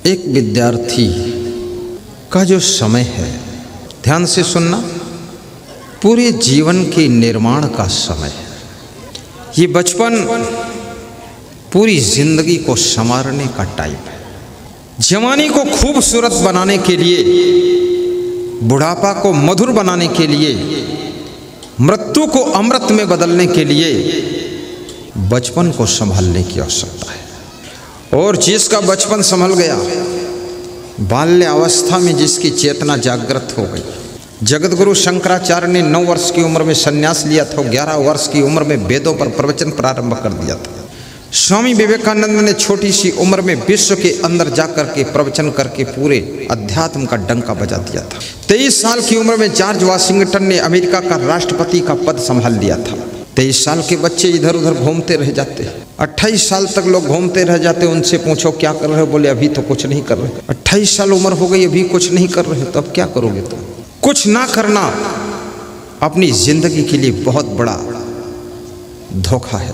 एक विद्यार्थी का जो समय है, ध्यान से सुनना, पूरे जीवन के निर्माण का समय है। ये बचपन पूरी जिंदगी को संवारने का टाइम है। जवानी को खूबसूरत बनाने के लिए, बुढ़ापा को मधुर बनाने के लिए, मृत्यु को अमृत में बदलने के लिए बचपन को संभालने की आवश्यकता है। और जिसका बचपन संभल गया, बाल्य अवस्था में जिसकी चेतना जागृत हो गई। जगत गुरु शंकराचार्य ने 9 वर्ष की उम्र में संन्यास लिया था, 11 वर्ष की उम्र में वेदों पर प्रवचन प्रारंभ कर दिया था। स्वामी विवेकानंद ने छोटी सी उम्र में विश्व के अंदर जाकर के प्रवचन करके पूरे अध्यात्म का डंका बजा दिया था। 23 साल की उम्र में जॉर्ज वाशिंगटन ने अमेरिका का राष्ट्रपति का पद संभाल लिया था। 23 साल के बच्चे इधर उधर घूमते रह जाते, 28 साल तक लोग घूमते रह जाते। उनसे पूछो क्या कर रहे हो, बोले अभी तो कुछ नहीं कर रहे। 28 साल उम्र हो गई, अभी कुछ नहीं कर रहे, तो अब क्या करोगे तुम? कुछ ना करना अपनी जिंदगी के लिए बहुत बड़ा धोखा है,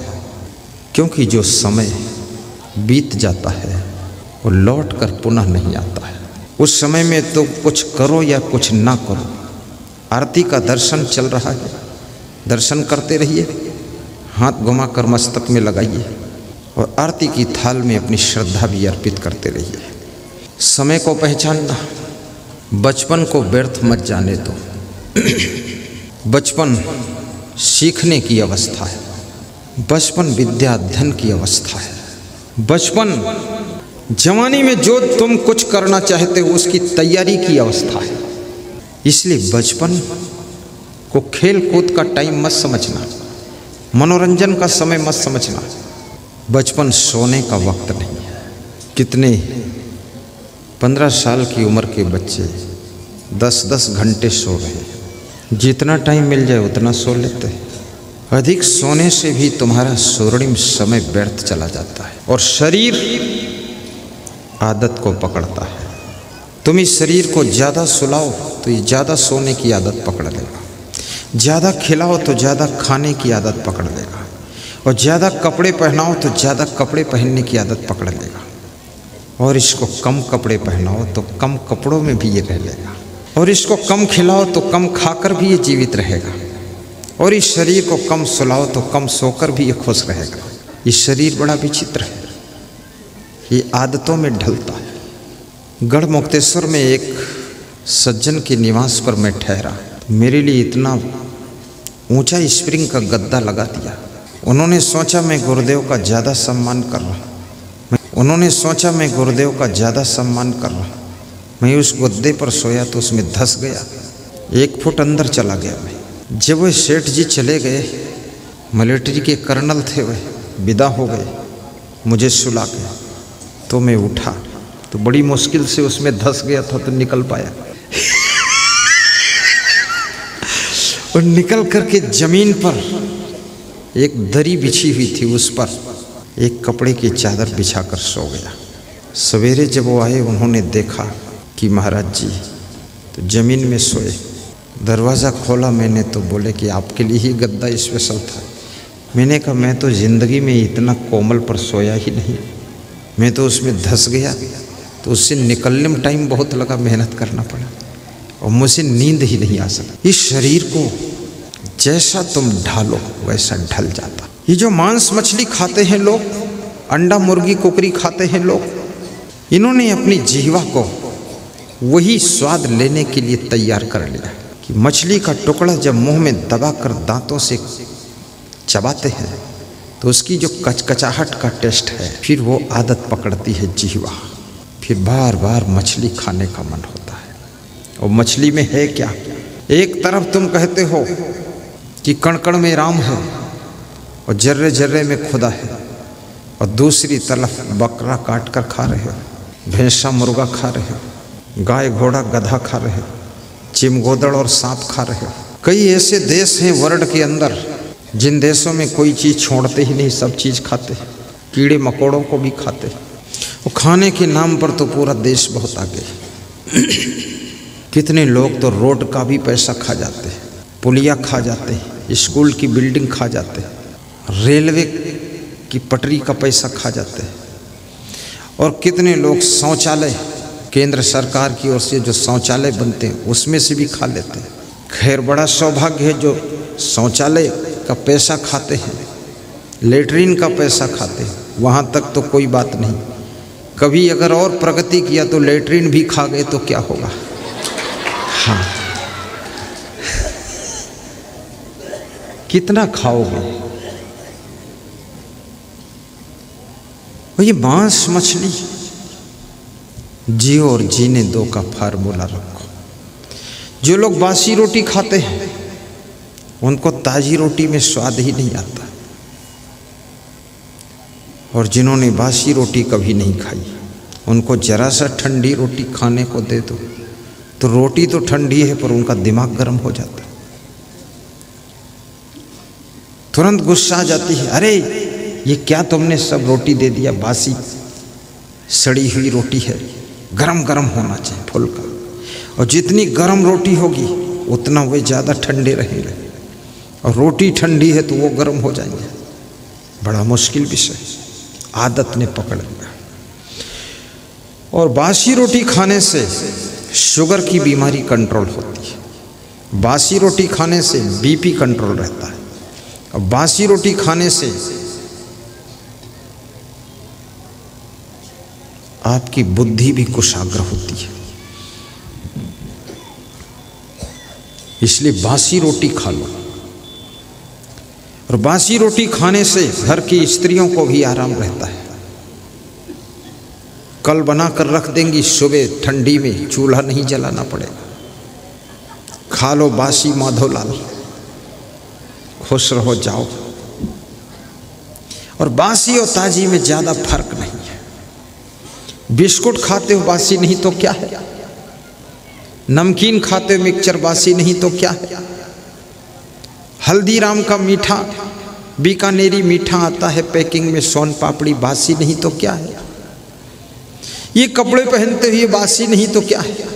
क्योंकि जो समय बीत जाता है वो लौट कर पुनः नहीं आता है। उस समय में तो कुछ करो या कुछ ना करो। आरती का दर्शन चल रहा है, दर्शन करते रहिए, हाथ घुमाकर मस्तक में लगाइए और आरती की थाल में अपनी श्रद्धा भी अर्पित करते रहिए। समय को पहचानना, बचपन को व्यर्थ मत जाने दो। बचपन सीखने की अवस्था है, बचपन विद्या अध्ययन की अवस्था है। बचपन जवानी में जो तुम कुछ करना चाहते हो उसकी तैयारी की अवस्था है। इसलिए बचपन को खेल कूद का टाइम मत समझना, मनोरंजन का समय मत समझना। बचपन सोने का वक्त नहीं है। कितने 15 साल की उम्र के बच्चे 10-10 घंटे सो रहे हैं। जितना टाइम मिल जाए उतना सो लेते हैं। अधिक सोने से भी तुम्हारा स्वर्णिम समय व्यर्थ चला जाता है और शरीर आदत को पकड़ता है। तुम इस शरीर को ज़्यादा सुलाओ तो ये ज़्यादा सोने की आदत पकड़ लेगा, ज़्यादा खिलाओ तो ज़्यादा खाने की आदत पकड़ लेगा, और ज़्यादा कपड़े पहनाओ तो ज़्यादा कपड़े पहनने की आदत पकड़ लेगा, और इसको कम कपड़े पहनाओ तो कम कपड़ों में भी ये रह लेगा, और इसको कम खिलाओ तो कम खाकर भी ये जीवित रहेगा, और इस शरीर को कम सुलाओ तो कम सोकर भी ये खुश रहेगा। ये शरीर बड़ा विचित्र है, ये आदतों में ढलता है। गढ़ मुक्तेश्वर में एक सज्जन के निवास पर मैं ठहरा। मेरे लिए इतना ऊंचा स्प्रिंग का गद्दा लगा दिया। उन्होंने सोचा मैं गुरुदेव का ज़्यादा सम्मान कर रहा हूँ। उन्होंने सोचा मैं गुरुदेव का ज़्यादा सम्मान कर रहा हूँ। मैं उस गद्दे पर सोया तो उसमें धंस गया, 1 फुट अंदर चला गया मैं। जब वह सेठ जी चले गए, मिलिट्री के कर्नल थे, वह विदा हो गए, मुझे सुला गया, तो मैं उठा तो बड़ी मुश्किल से उसमें धंस गया था तो निकल पाया। और निकल करके जमीन पर एक दरी बिछी हुई थी, उस पर एक कपड़े की चादर बिछाकर सो गया। सवेरे जब वो आए, उन्होंने देखा कि महाराज जी तो जमीन में सोए। दरवाज़ा खोला मैंने तो बोले कि आपके लिए ही गद्दा स्पेशल था। मैंने कहा मैं तो ज़िंदगी में इतना कोमल पर सोया ही नहीं, मैं तो उसमें धंस गया। तो उससे निकलने में टाइम बहुत लगा, मेहनत करना पड़ा और मुझसे नींद ही नहीं आ सका। इस शरीर को जैसा तुम ढालो वैसा ढल जाता। ये जो मांस मछली खाते हैं लोग, अंडा मुर्गी कुकरी खाते हैं लोग, इन्होंने अपनी जीवा को वही स्वाद लेने के लिए तैयार कर लिया कि मछली का टुकड़ा जब मुंह में दबाकर दांतों से चबाते हैं तो उसकी जो कचकचाहट का टेस्ट है, फिर वो आदत पकड़ती है जीवा, फिर बार बार मछली खाने का मन होता है। और मछली में है क्या? एक तरफ तुम कहते हो कि कण कण में राम है और जर्रे जर्रे में खुदा है, और दूसरी तरफ बकरा काट कर खा रहे हो, भैंसा मुर्गा खा रहे हो, गाय घोड़ा गधा खा रहे हो, चिमगोदड़ और सांप खा रहे हो। कई ऐसे देश हैं वर्ल्ड के अंदर जिन देशों में कोई चीज़ छोड़ते ही नहीं, सब चीज़ खाते हैं, कीड़े मकोड़ों को भी खाते हैं। वो खाने के नाम पर तो पूरा देश बहुत आगे है। कितने लोग तो रोड का भी पैसा खा जाते हैं, पुलिया खा जाते हैं, स्कूल की बिल्डिंग खा जाते हैं, रेलवे की पटरी का पैसा खा जाते हैं। और कितने लोग शौचालय केंद्र सरकार की ओर से जो शौचालय बनते हैं उसमें से भी खा लेते हैं। खैर बड़ा सौभाग्य है जो शौचालय का पैसा खाते हैं, लेटरिन का पैसा खाते हैं, वहाँ तक तो कोई बात नहीं। कभी अगर और प्रगति किया तो लेटरिन भी खा गए तो क्या होगा। हाँ, कितना खाओगे। ये मांस मछली जियो और जीने दो का फार्मूला रखो। जो लोग बासी रोटी खाते हैं उनको ताजी रोटी में स्वाद ही नहीं आता, और जिन्होंने बासी रोटी कभी नहीं खाई उनको जरा सा ठंडी रोटी खाने को दे दो तो रोटी तो ठंडी है पर उनका दिमाग गर्म हो जाता है, तुरंत गुस्सा आ जाती है, अरे ये क्या तुमने सब रोटी दे दिया, बासी सड़ी हुई रोटी है, गरम गरम होना चाहिए फुल्का। और जितनी गरम रोटी होगी उतना वे ज़्यादा ठंडे रहेंगे, और रोटी ठंडी है तो वो गरम हो जाएंगे। बड़ा मुश्किल विषय, आदत ने पकड़ लिया। और बासी रोटी खाने से शुगर की बीमारी कंट्रोल होती है, बासी रोटी खाने से बीपी कंट्रोल रहता है, और बासी रोटी खाने से आपकी बुद्धि भी कुशाग्र होती है। इसलिए बासी रोटी खा लो, और बासी रोटी खाने से घर की स्त्रियों को भी आराम रहता है। कल बना कर रख देंगी, सुबह ठंडी में चूल्हा नहीं जलाना पड़ेगा। खा लो बासी माधोलाल, खुश रहो जाओ। और बासी और ताजी में ज़्यादा फर्क नहीं है। बिस्कुट खाते हो बासी नहीं तो क्या है, नमकीन खाते हो मिक्सचर बासी नहीं तो क्या है, हल्दीराम का मीठा बीकानेरी मीठा आता है पैकिंग में, सोन पापड़ी बासी नहीं तो क्या है, ये कपड़े पहनते हुए बासी नहीं तो क्या है।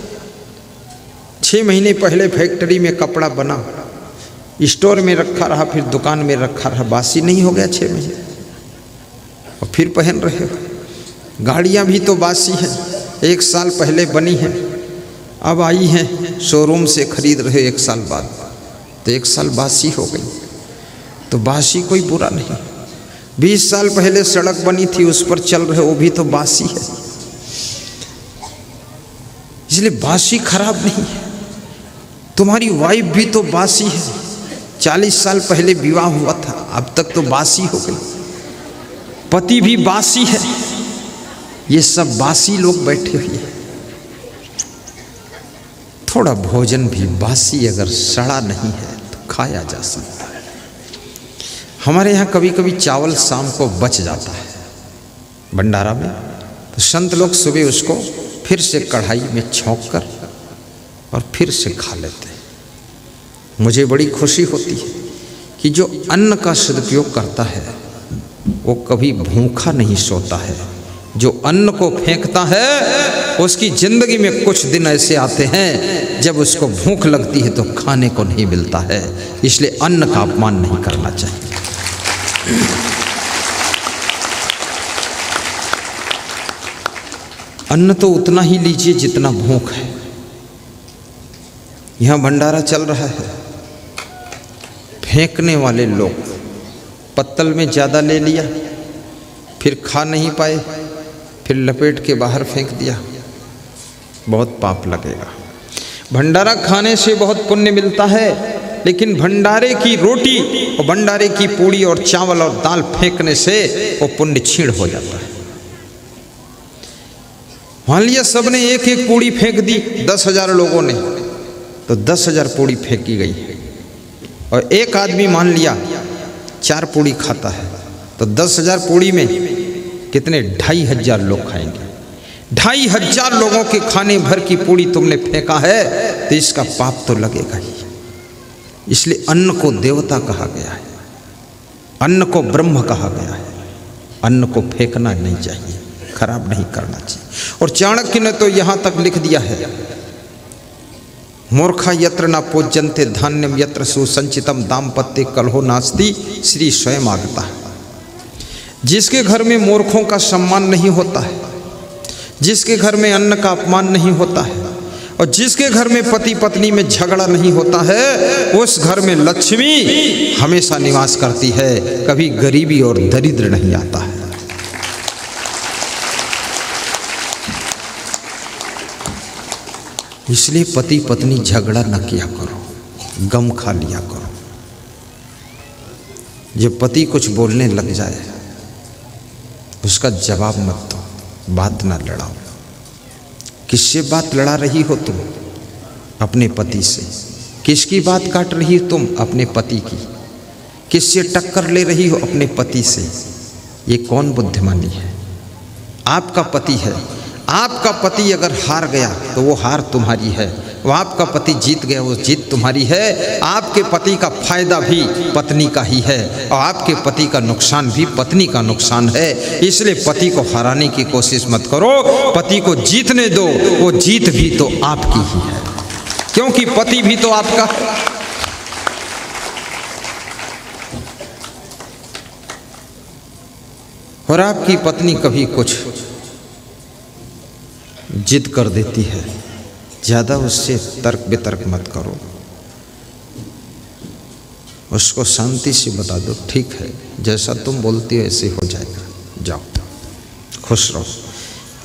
6 महीने पहले फैक्ट्री में कपड़ा बना, स्टोर में रखा रहा, फिर दुकान में रखा रहा, बासी नहीं हो गया 6 महीने, और फिर पहन रहे हो। गाड़ियाँ भी तो बासी हैं, 1 साल पहले बनी हैं, अब आई हैं शोरूम से खरीद रहे 1 साल बाद, तो 1 साल बासी हो गई। तो बासी कोई बुरा नहीं। 20 साल पहले सड़क बनी थी उस पर चल रहे, वो भी तो बासी है। इसलिए बासी खराब नहीं है। तुम्हारी वाइफ भी तो बासी है, 40 साल पहले विवाह हुआ था, अब तक तो बासी हो गई। पति भी बासी है। ये सब बासी लोग बैठे हुए हैं। थोड़ा भोजन भी बासी अगर सड़ा नहीं है तो खाया जा सकता है। हमारे यहाँ कभी कभी चावल शाम को बच जाता है भंडारा में, तो संत लोग सुबह उसको फिर से कढ़ाई में छौंक कर और फिर से खा लेते हैं। मुझे बड़ी खुशी होती है कि जो अन्न का सदुपयोग करता है वो कभी भूखा नहीं सोता है। जो अन्न को फेंकता है उसकी जिंदगी में कुछ दिन ऐसे आते हैं जब उसको भूख लगती है तो खाने को नहीं मिलता है। इसलिए अन्न का अपमान नहीं करना चाहिए। अन्न तो उतना ही लीजिए जितना भूख है। यहाँ भंडारा चल रहा है, फेंकने वाले लोग पत्तल में ज़्यादा ले लिया, फिर खा नहीं पाए, फिर लपेट के बाहर फेंक दिया, बहुत पाप लगेगा। भंडारा खाने से बहुत पुण्य मिलता है, लेकिन भंडारे की रोटी और भंडारे की पूड़ी और चावल और दाल फेंकने से वो पुण्य छीण हो जाता है। मान लिया सबने एक एक पूड़ी फेंक दी, 10,000 लोगों ने, तो 10,000 पूड़ी फेंकी गई। और एक आदमी मान लिया 4 पूड़ी खाता है, तो 10,000 पूड़ी में कितने 2,500 लोग खाएंगे। 2,500 लोगों के खाने भर की पूड़ी तुमने फेंका है तो इसका पाप तो लगेगा ही। इसलिए अन्न को देवता कहा गया है, अन्न को ब्रह्म कहा गया है। अन्न को फेंकना नहीं चाहिए, खराब नहीं करना चाहिए। और चाणक्य ने तो यहाँ तक लिख दिया है, मूर्खा यत्र न पूज्यन्ते धान्यम यत्र सुसंचितम दाम्पत्य कलहो नास्ति श्री स्वयं आगता। जिसके घर में मूर्खों का सम्मान नहीं होता है जिसके घर में अन्न का अपमान नहीं होता है और जिसके घर में पति पत्नी में झगड़ा नहीं होता है, उस घर में लक्ष्मी हमेशा निवास करती है, कभी गरीबी और दरिद्र नहीं आता है। इसलिए पति पत्नी झगड़ा न किया करो, गम खा लिया करो। जब पति कुछ बोलने लग जाए उसका जवाब मत दो, बात ना लड़ाओ। किससे बात लड़ा रही हो तुम? अपने पति से। किसकी बात काट रही हो तुम? अपने पति की। किससे टक्कर ले रही हो? अपने पति से। ये कौन बुद्धिमानी है? आपका पति है। आपका पति अगर हार गया तो वो हार तुम्हारी है, वो आपका पति जीत गया वो जीत तुम्हारी है। आपके पति का फायदा भी पत्नी का ही है और आपके पति का नुकसान भी पत्नी का नुकसान है। इसलिए पति को हराने की कोशिश मत करो, पति को जीतने दो। वो जीत भी तो आपकी ही है, क्योंकि पति भी तो आपका है। और आपकी पत्नी कभी कुछ जिद कर देती है, ज़्यादा उससे तर्क वितर्क मत करो। उसको शांति से बता दो, ठीक है जैसा तुम बोलती हो ऐसे हो जाएगा, जाओ खुश रहो।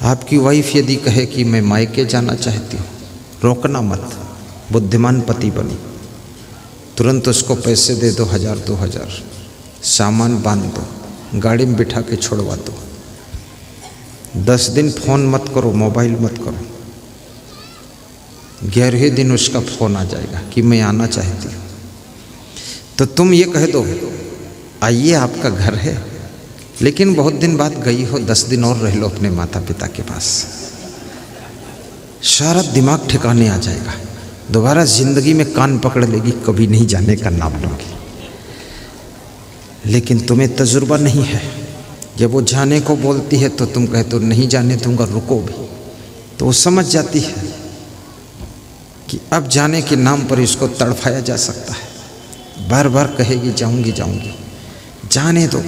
आपकी वाइफ यदि कहे कि मैं मायके जाना चाहती हूँ, रोकना मत, बुद्धिमान पति बनो। तुरंत उसको पैसे दे दो, 1000-2000, सामान बांध दो, गाड़ी में बिठा के छोड़वा दो। 10 दिन फ़ोन मत करो, मोबाइल मत करो। 11वें दिन उसका फ़ोन आ जाएगा कि मैं आना चाहती हूँ, तो तुम ये कह दो आइए आपका घर है, लेकिन बहुत दिन बाद गई हो, 10 दिन और रह लो अपने माता पिता के पास। सारा दिमाग ठिकाने आ जाएगा, दोबारा ज़िंदगी में कान पकड़ लेगी, कभी नहीं जाने का नाम लोगी। लेकिन तुम्हें तजुर्बा नहीं है, जब वो जाने को बोलती है तो तुम कहते हो नहीं जाने दूंगा, रुको भी, तो वो समझ जाती है कि अब जाने के नाम पर इसको तड़फाया जा सकता है। बार बार कहेगी जाऊंगी जाऊंगी, जाने दो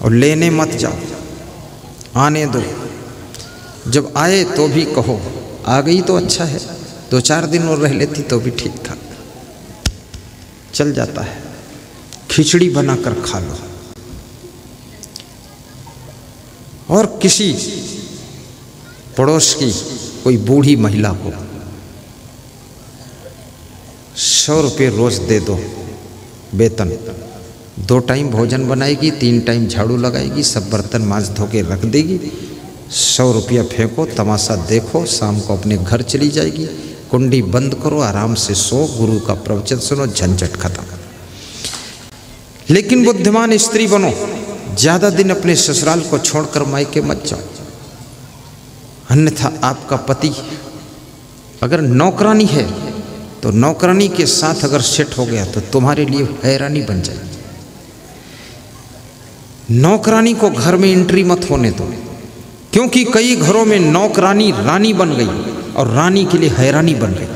और लेने मत जाओ, आने दो। जब आए तो भी कहो आ गई तो अच्छा है, 2-4 दिन और रह लेती तो भी ठीक था, चल जाता है। खिचड़ी बनाकर खा लो। और किसी पड़ोस की कोई बूढ़ी महिला को 100 रुपये रोज दे दो वेतन, 2 टाइम भोजन बनाएगी, 3 टाइम झाड़ू लगाएगी, सब बर्तन मांज धो के रख देगी। 100 रुपया फेंको, तमाशा देखो, शाम को अपने घर चली जाएगी। कुंडी बंद करो, आराम से सो, गुरु का प्रवचन सुनो, झंझट खत्म। लेकिन बुद्धिमान स्त्री बनो, ज़्यादा दिन अपने ससुराल को छोड़कर मायके मत जाओ, अन्यथा आपका पति अगर नौकरानी है तो नौकरानी के साथ अगर सेट हो गया तो तुम्हारे लिए हैरानी बन जाएगी। नौकरानी को घर में एंट्री मत होने दो, क्योंकि कई घरों में नौकरानी रानी बन गई और रानी के लिए हैरानी बन गई।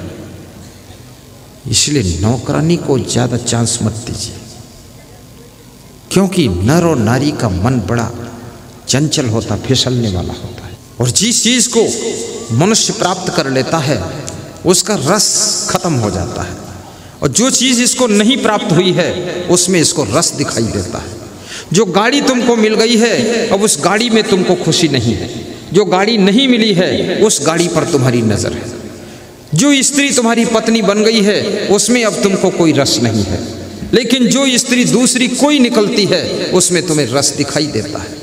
इसलिए नौकरानी को ज़्यादा चांस मत दीजिए, क्योंकि नर और नारी का मन बड़ा चंचल होता, फिसलने वाला होता है। और जिस चीज़ को मनुष्य प्राप्त कर लेता है उसका रस खत्म हो जाता है, और जो चीज़ इसको नहीं प्राप्त हुई है उसमें इसको रस दिखाई देता है। जो गाड़ी तुमको मिल गई है अब उस गाड़ी में तुमको खुशी नहीं है, जो गाड़ी नहीं मिली है उस गाड़ी पर तुम्हारी नज़र है। जो स्त्री तुम्हारी पत्नी बन गई है उसमें अब तुमको कोई रस नहीं है, लेकिन जो स्त्री दूसरी कोई निकलती है उसमें तुम्हें रस दिखाई देता है।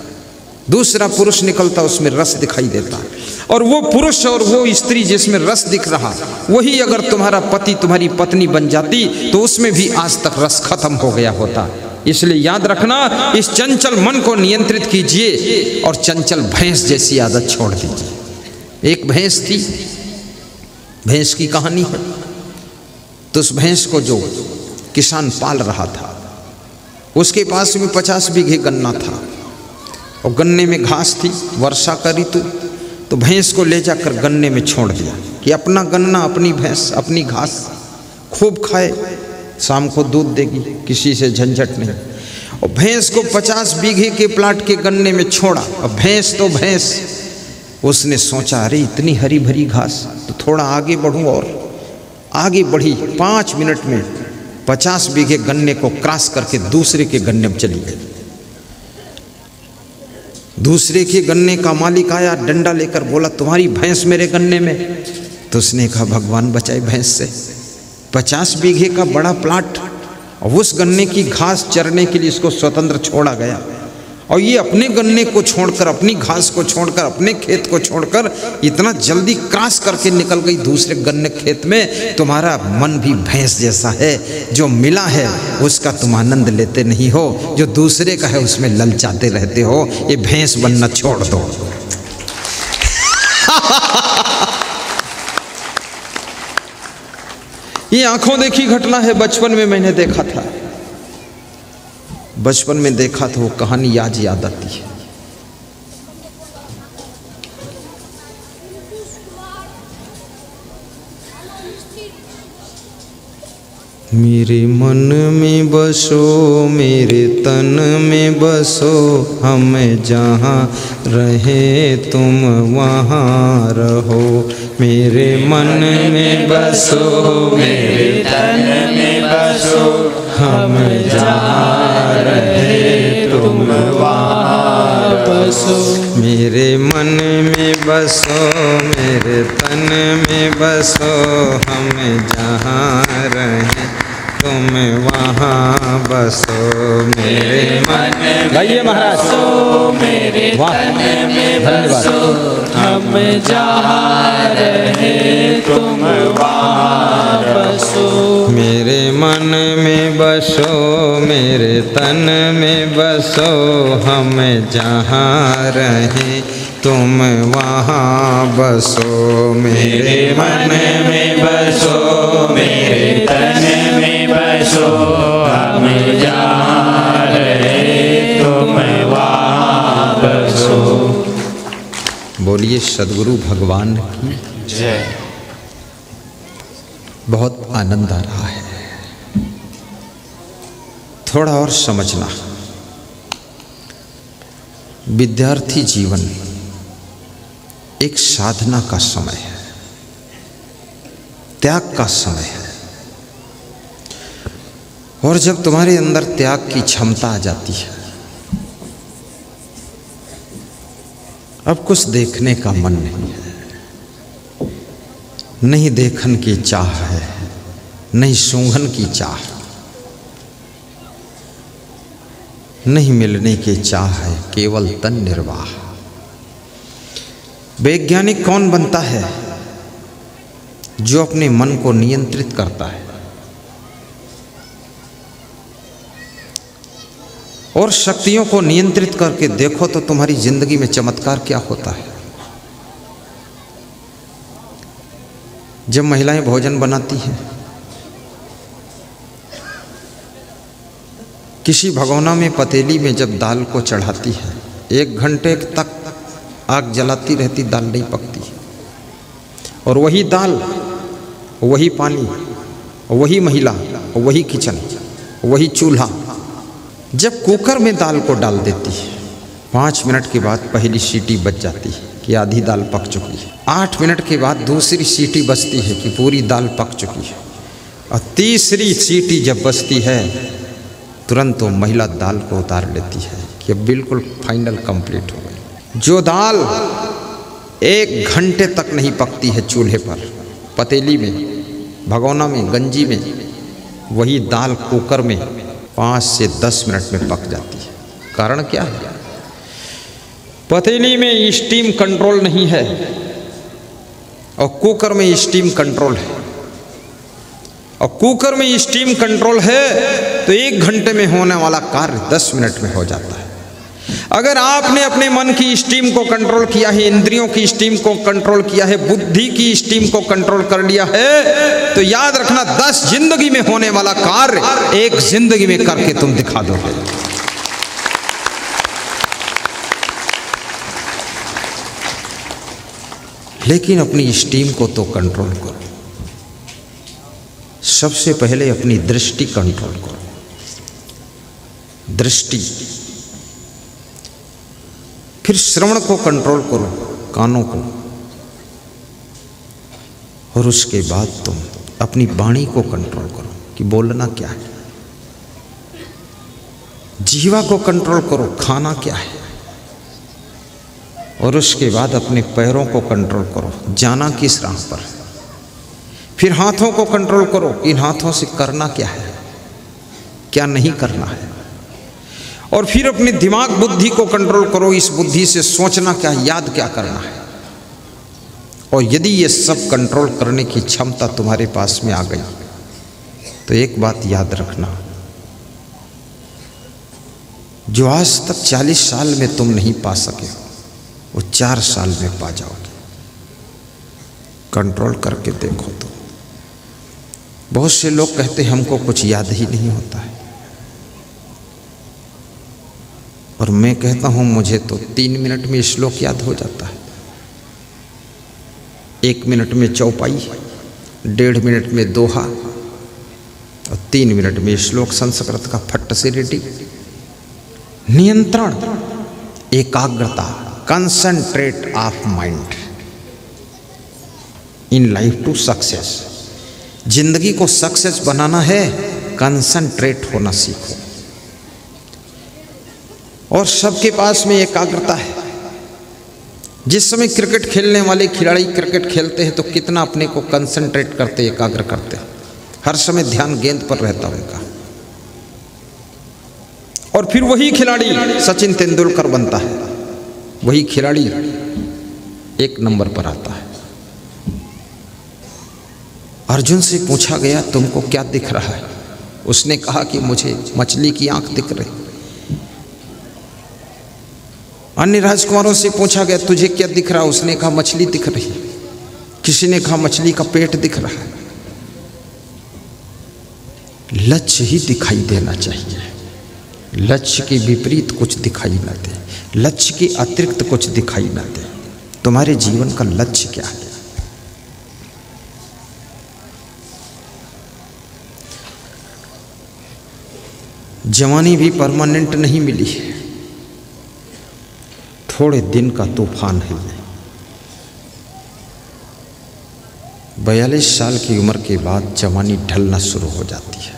दूसरा पुरुष निकलता उसमें रस दिखाई देता है, और वो पुरुष और वो स्त्री जिसमें रस दिख रहा वही अगर तुम्हारा पति तुम्हारी पत्नी बन जाती तो उसमें भी आज तक रस खत्म हो गया होता। इसलिए याद रखना, इस चंचल मन को नियंत्रित कीजिए और चंचल भैंस जैसी आदत छोड़ दीजिए। एक भैंस थी, भैंस की कहानी है। तो उस भैंस को जो किसान पाल रहा था उसके पास में 50 बीघे गन्ना था और गन्ने में घास थी, वर्षा का ऋतु। तो भैंस को ले जाकर गन्ने में छोड़ दिया कि अपना गन्ना, अपनी भैंस, अपनी घास खूब खाए, शाम को दूध देगी, किसी से झंझट नहीं। और भैंस को 50 बीघे के प्लाट के गन्ने में छोड़ा। और भैंस तो भैंस उसने सोचा अरे इतनी हरी भरी घास, तो थोड़ा आगे बढ़ूं, और आगे बढ़ी। 5 मिनट में 50 बीघे गन्ने को क्रॉस करके दूसरे के गन्ने में चली गई। दूसरे के गन्ने का मालिक आया, डंडा लेकर बोला तुम्हारी भैंस मेरे गन्ने में। तो उसने कहा भगवान बचाए भैंस से। 50 बीघे का बड़ा प्लाट, और उस गन्ने की घास चरने के लिए इसको स्वतंत्र छोड़ा गया, और ये अपने गन्ने को छोड़कर, अपनी घास को छोड़कर, अपने खेत को छोड़कर इतना जल्दी क्रॉस करके निकल गई दूसरे गन्ने खेत में। तुम्हारा मन भी भैंस जैसा है, जो मिला है उसका तुम आनंद लेते नहीं हो, जो दूसरे का है उसमें ललचाते रहते हो। ये भैंस बनना छोड़ दो। ये आंखों देखी घटना है, बचपन में मैंने देखा था। बचपन में देखा तो वो कहानी आज याद आती है। मेरे मन में बसो, मेरे तन में बसो, हम जहाँ रहे तुम वहाँ रहो। मेरे मन में बसो, मेरे तन में बसो, हम जहाँ रहे तुम वहाँ बसो। मेरे मन में बसो, मेरे तन में बसो, हम जहाँ रहे तुम वहाँ बसो। मेरे मन में गाइए महाराज, मेरे तन में बसो, हम जहाँ रहे तुम वहाँ बसो। मेरे मन में बसो, मेरे तन में बसो, हम जहाँ रहे तुम वहाँ बसो। मेरे मन में बसो, मेरे तन में बसो, हम जहाँ रहे तुम वहाँ बसो। बोलिए सद्गुरु भगवान की जय। बहुत आनंद आ रहा है। थोड़ा और समझना, विद्यार्थी जीवन एक साधना का समय है, त्याग का समय है। और जब तुम्हारे अंदर त्याग की क्षमता आ जाती है, अब कुछ देखने का मन नहीं है, नहीं देखन की चाह है, नहीं सूंघन की चाह, नहीं मिलने की चाह है, केवल तन निर्वाह। वैज्ञानिक कौन बनता है? जो अपने मन को नियंत्रित करता है और शक्तियों को नियंत्रित करके देखो तो तुम्हारी जिंदगी में चमत्कार क्या होता है। जब महिलाएं भोजन बनाती हैं, किसी भगोना में, पतीली में जब दाल को चढ़ाती है, 1 घंटे तक आग जलाती रहती, दाल नहीं पकती। और वही दाल, वही पानी, वही महिला, वही किचन, वही चूल्हा, जब कुकर में दाल को डाल देती है, 5 मिनट के बाद पहली सीटी बज जाती है कि आधी दाल पक चुकी है। 8 मिनट के बाद दूसरी सीटी बजती है कि पूरी दाल पक चुकी है। और तीसरी सीटी जब बजती है, तुरंत वो महिला दाल को उतार लेती है कि अब बिल्कुल फाइनल कंप्लीट हो गई। जो दाल 1 घंटे तक नहीं पकती है चूल्हे पर, पतीली में, भगोना में, गंजी में, वही दाल कुकर में 5 से 10 मिनट में पक जाती है। कारण क्या है? पतीली में स्टीम कंट्रोल नहीं है और कुकर में स्टीम कंट्रोल है। और कुकर में स्टीम कंट्रोल है तो 1 घंटे में होने वाला कार्य 10 मिनट में हो जाता है। अगर आपने अपने मन की स्टीम को कंट्रोल किया है, इंद्रियों की स्टीम को कंट्रोल किया है, बुद्धि की स्टीम को कंट्रोल कर लिया है, तो याद रखना 10 जिंदगी में होने वाला कार्य 1 जिंदगी में करके तुम दिखा दोगे। लेकिन अपनी स्टीम को तो कंट्रोल करो। सबसे पहले अपनी दृष्टि कंट्रोल करो। दृष्टि, फिर श्रवण को कंट्रोल करो, कानों को, और उसके बाद तुम अपनी वाणी को कंट्रोल करो कि बोलना क्या है। जीवा को कंट्रोल करो, खाना क्या है। और उसके बाद अपने पैरों को कंट्रोल करो, जाना किस राह पर। फिर हाथों को कंट्रोल करो, इन हाथों से करना क्या है, क्या नहीं करना है। और फिर अपने दिमाग बुद्धि को कंट्रोल करो, इस बुद्धि से सोचना क्या, याद क्या करना है। और यदि ये सब कंट्रोल करने की क्षमता तुम्हारे पास में आ गई तो एक बात याद रखना, जो आज तक 40 साल में तुम नहीं पा सके वो 4 साल में पा जाओगे। कंट्रोल करके देखो तो। बहुत से लोग कहते हैं हमको कुछ याद ही नहीं होता है, और मैं कहता हूं मुझे तो 3 मिनट में श्लोक याद हो जाता है, 1 मिनट में चौपाई, 1.5 मिनट में दोहा, और 3 मिनट में श्लोक संस्कृत का फट से रेडी। नियंत्रण, एकाग्रता, concentrate of mind in life to success. जिंदगी को सक्सेस बनाना है, कंसंट्रेट होना सीखो। और सबके पास में एकाग्रता है। जिस समय क्रिकेट खेलने वाले खिलाड़ी क्रिकेट खेलते हैं तो कितना अपने को कंसंट्रेट करते, एकाग्र करते, हर समय ध्यान गेंद पर रहता उनका। और फिर वही खिलाड़ी सचिन तेंदुलकर बनता है, वही खिलाड़ी 1 नंबर पर आता है। अर्जुन से पूछा गया तुमको क्या दिख रहा है, उसने कहा कि मुझे मछली की आंख दिख रही। अन्य राजकुमारों से पूछा गया तुझे क्या दिख रहा है, उसने कहा मछली दिख रही। किसी ने कहा मछली का पेट दिख रहा है। लक्ष्य ही दिखाई देना चाहिए, लक्ष्य के विपरीत कुछ दिखाई ना दे, लक्ष्य के अतिरिक्त कुछ दिखाई ना दे। तुम्हारे जीवन का लक्ष्य क्या है? जवानी भी परमानेंट नहीं मिली है, थोड़े दिन का तूफान है ये। 42 साल की उम्र के बाद जवानी ढलना शुरू हो जाती है।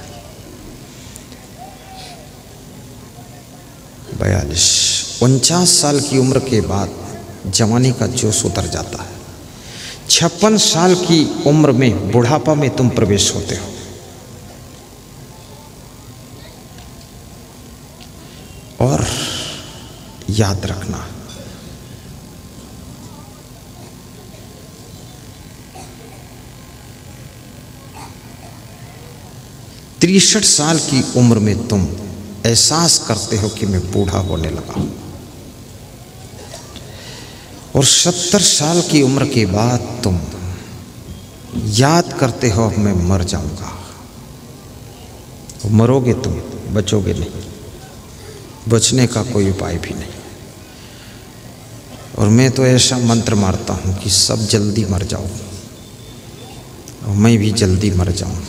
49 साल की उम्र के बाद जवानी का जोश उतर जाता है। 56 साल की उम्र में बुढ़ापा में तुम प्रवेश होते हो। और याद रखना, तिरसठ साल की उम्र में तुम एहसास करते हो कि मैं बूढ़ा होने लगा हूं। और 70 साल की उम्र के बाद तुम याद करते हो अब मैं मर जाऊंगा। मरोगे तुम, बचोगे नहीं, बचने का कोई उपाय भी नहीं। और मैं तो ऐसा मंत्र मारता हूं कि सब जल्दी मर जाओ, और मैं भी जल्दी मर जाऊं,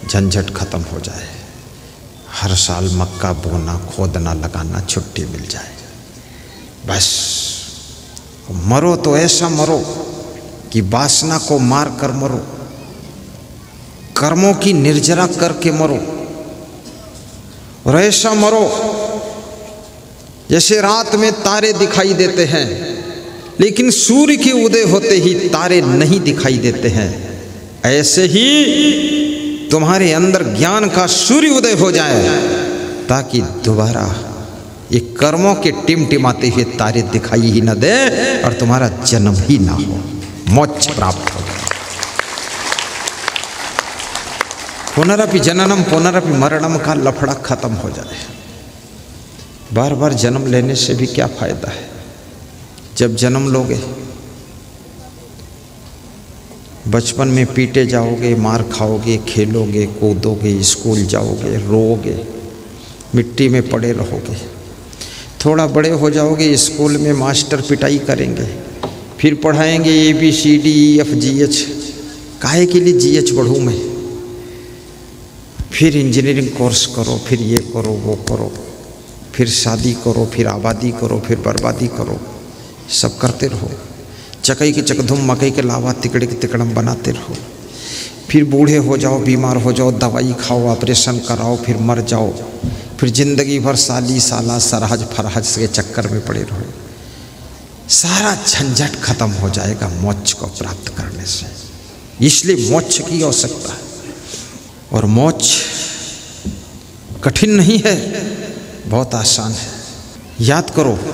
झंझट खत्म हो जाए। हर साल मक्का बोना, खोदना, लगाना, छुट्टी मिल जाए। बस मरो तो ऐसा मरो कि वासना को मार कर मरो, कर्मों की निर्जरा करके मरो। और ऐसा मरो जैसे रात में तारे दिखाई देते हैं लेकिन सूर्य के उदय होते ही तारे नहीं दिखाई देते हैं, ऐसे ही तुम्हारे अंदर ज्ञान का सूर्य उदय हो जाए ताकि दोबारा ये कर्मों के टिमटिमाते हुए तारे दिखाई ही न दे और तुम्हारा जन्म ही ना हो, मोक्ष प्राप्त हो जाए। पुनरपि जननम पुनरपि मरणम का लफड़ा खत्म हो जाए। बार बार जन्म लेने से भी क्या फायदा है? जब जन्म लोगे बचपन में पीटे जाओगे, मार खाओगे, खेलोगे, कूदोगे, स्कूल जाओगे, रोओगे, मिट्टी में पड़े रहोगे। थोड़ा बड़े हो जाओगे, स्कूल में मास्टर पिटाई करेंगे, फिर पढ़ाएंगे ABCDEFGH। काहे के लिए GH पढ़ूँ मैं? फिर इंजीनियरिंग कोर्स करो, फिर ये करो, वो करो, फिर शादी करो, फिर आबादी करो, फिर बर्बादी करो, सब करते रहो। चकई के चकधुम मकई के लावा तिकड़े के तिकड़म बनाते रहो। फिर बूढ़े हो जाओ, बीमार हो जाओ, दवाई खाओ, ऑपरेशन कराओ, फिर मर जाओ, फिर जिंदगी भर साली साला सरहज फरहज के चक्कर में पड़े रहो। सारा झंझट खत्म हो जाएगा मोक्ष को प्राप्त करने से। इसलिए मोक्ष की आवश्यकता है। और मोक्ष कठिन नहीं है, बहुत आसान है। याद करो,